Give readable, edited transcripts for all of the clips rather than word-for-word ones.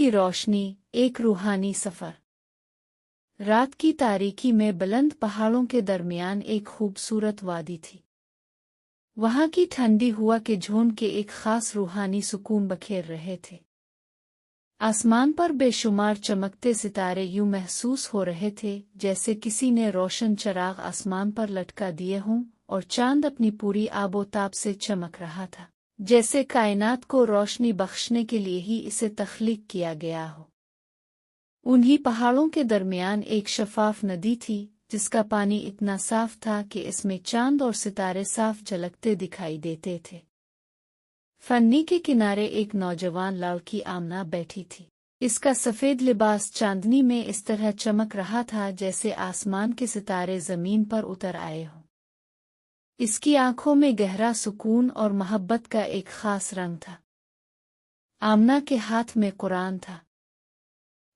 की रोशनी, एक रूहानी सफ़र। रात की तारीकी में बुलंद पहाड़ों के दरमियान एक खूबसूरत वादी थी। वहाँ की ठंडी हवा के झोंके के एक ख़ास रूहानी सुकून बखेर रहे थे। आसमान पर बेशुमार चमकते सितारे यूं महसूस हो रहे थे जैसे किसी ने रोशन चिराग आसमान पर लटका दिए हों, और चांद अपनी पूरी आबोताब से चमक रहा था, जैसे कायनात को रोशनी बख्शने के लिए ही इसे तख्लीक किया गया हो। उन्हीं पहाड़ों के दरमियान एक शफाफ नदी थी, जिसका पानी इतना साफ था कि इसमें चांद और सितारे साफ झलकते दिखाई देते थे। फन्नी के किनारे एक नौजवान लड़की आमना बैठी थी। इसका सफ़ेद लिबास चांदनी में इस तरह चमक रहा था जैसे आसमान के सितारे ज़मीन पर उतर आए हों। इसकी आंखों में गहरा सुकून और मोहब्बत का एक ख़ास रंग था। आमना के हाथ में कुरान था।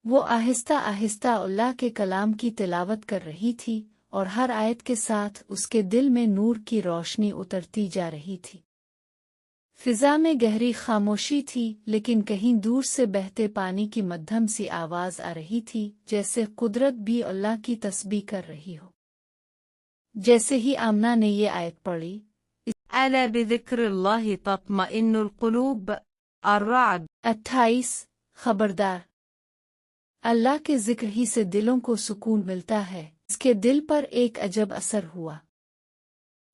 वो आहिस्ता आहिस्ता अल्लाह के कलाम की तिलावत कर रही थी, और हर आयत के साथ उसके दिल में नूर की रोशनी उतरती जा रही थी। फिज़ा में गहरी खामोशी थी, लेकिन कहीं दूर से बहते पानी की मध्यम सी आवाज़ आ रही थी, जैसे कुदरत भी अल्लाह की तस्बीह कर रही हो। जैसे ही आमना ने ये आयत पढ़ी, अला बिज़िक्रिल्लाहि तत्मइन्नुल क़ुलूब, अर्रअद 28, खबरदार, अल्लाह के जिक्र ही से दिलों को सुकून मिलता है। इसके दिल पर एक अजब असर हुआ।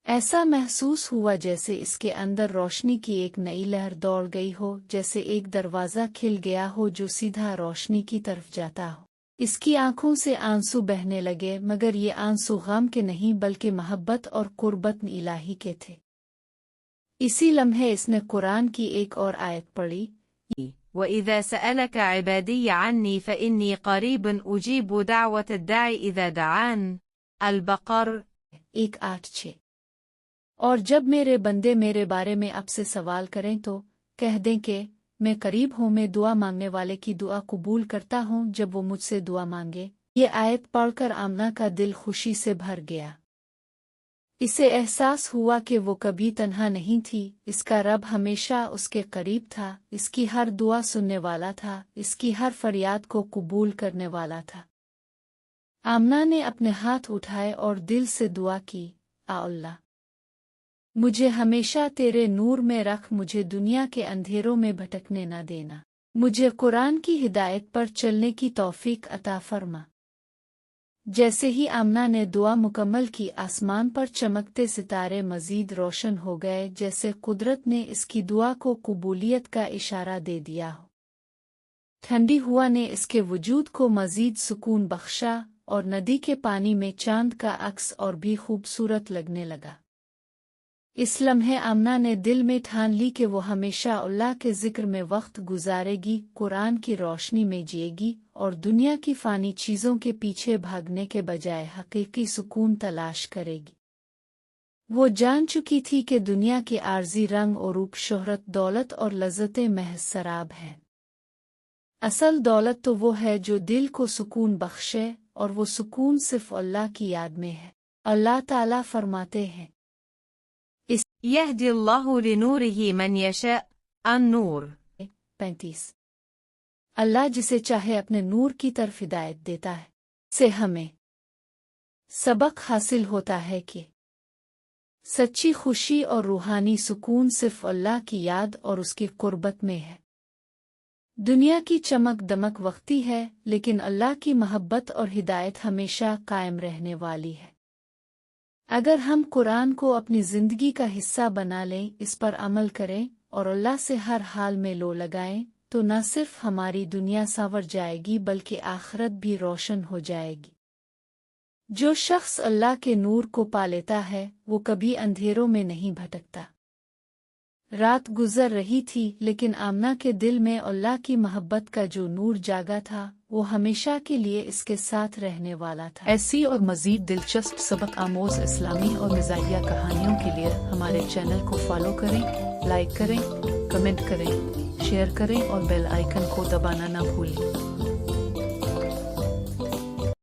ऐसा महसूस हुआ जैसे इसके अंदर रोशनी की एक नई लहर दौड़ गई हो, जैसे एक दरवाज़ा खिल गया हो जो सीधा रोशनी की तरफ जाता हो। इसकी आंखों से आंसू बहने लगे, मगर ये आंसू गम के नहीं बल्कि मोहब्बत और कुर्बत इलाही के थे। इसी लम्हे इसने कुरान की एक और आयत पढ़ी, वइज़ा सअलक इबादी अन्नी फ़इन्नी क़रीबुन उजीबु दाअवत अद्दाइ इज़ा दआन, अल-बक़र 1:8। और जब मेरे बंदे मेरे बारे में आपसे सवाल करें तो कह दें कि मैं करीब हूँ, मैं दुआ मांगने वाले की दुआ कबूल करता हूँ जब वो मुझसे दुआ मांगे। ये आयत पढ़कर आमना का दिल खुशी से भर गया। इसे एहसास हुआ कि वो कभी तन्हा नहीं थी, इसका रब हमेशा उसके करीब था, इसकी हर दुआ सुनने वाला था, इसकी हर फरियाद को कबूल करने वाला था। आमना ने अपने हाथ उठाए और दिल से दुआ की, आ अल्लाह, मुझे हमेशा तेरे नूर में रख, मुझे दुनिया के अंधेरों में भटकने न देना, मुझे कुरान की हिदायत पर चलने की तौफीक अता फरमा। जैसे ही आमना ने दुआ मुकम्मल की, आसमान पर चमकते सितारे मजीद रोशन हो गए, जैसे कुदरत ने इसकी दुआ को कबूलियत का इशारा दे दिया हो। ठंडी हवा ने इसके वजूद को मजीद सुकून बख्शा, और नदी के पानी में चांद का अक्स और भी खूबसूरत लगने लगा। इस लम्हे आमना ने दिल में ठान ली कि वो हमेशा अल्लाह के जिक्र में वक्त गुजारेगी, कुरान की रोशनी में जिएगी, और दुनिया की फ़ानी चीज़ों के पीछे भागने के बजाय हकीकी सुकून तलाश करेगी। वो जान चुकी थी कि दुनिया के आर्जी रंग और रूप, शोहरत, दौलत और लज़्ज़तें महज शराब हैं। असल दौलत तो वो है जो दिल को सुकून बख्शे, और वो सुकून सिर्फ अल्लाह की याद में है। अल्लाह ताला फरमाते हैं, यहदिल्लाहु लिनूरिही मन यशा, अन-नूर 35। अल्लाह जिसे चाहे अपने नूर की तरफ हिदायत देता है। से हमें सबक हासिल होता है कि सच्ची खुशी और रूहानी सुकून सिर्फ अल्लाह की याद और उसकी कुर्बत में है। दुनिया की चमक दमक वक्ती है, लेकिन अल्लाह की मोहब्बत और हिदायत हमेशा कायम रहने वाली है। अगर हम कुरान को अपनी ज़िंदगी का हिस्सा बना लें, इस पर अमल करें और अल्लाह से हर हाल में लो लगाएं, तो न सिर्फ हमारी दुनिया संवर जाएगी बल्कि आखिरत भी रोशन हो जाएगी। जो शख्स अल्लाह के नूर को पा लेता है, वो कभी अंधेरों में नहीं भटकता। रात गुजर रही थी, लेकिन आमना के दिल में अल्लाह की मोहब्बत का जो नूर जागा था, वो हमेशा के लिए इसके साथ रहने वाला था। ऐसी और मज़ीद दिलचस्प सबक आमोज इस्लामी और मिज़ाहिया कहानियों के लिए हमारे चैनल को फॉलो करें, लाइक करें, कमेंट करें, शेयर करें और बेल आइकन को दबाना ना भूलें।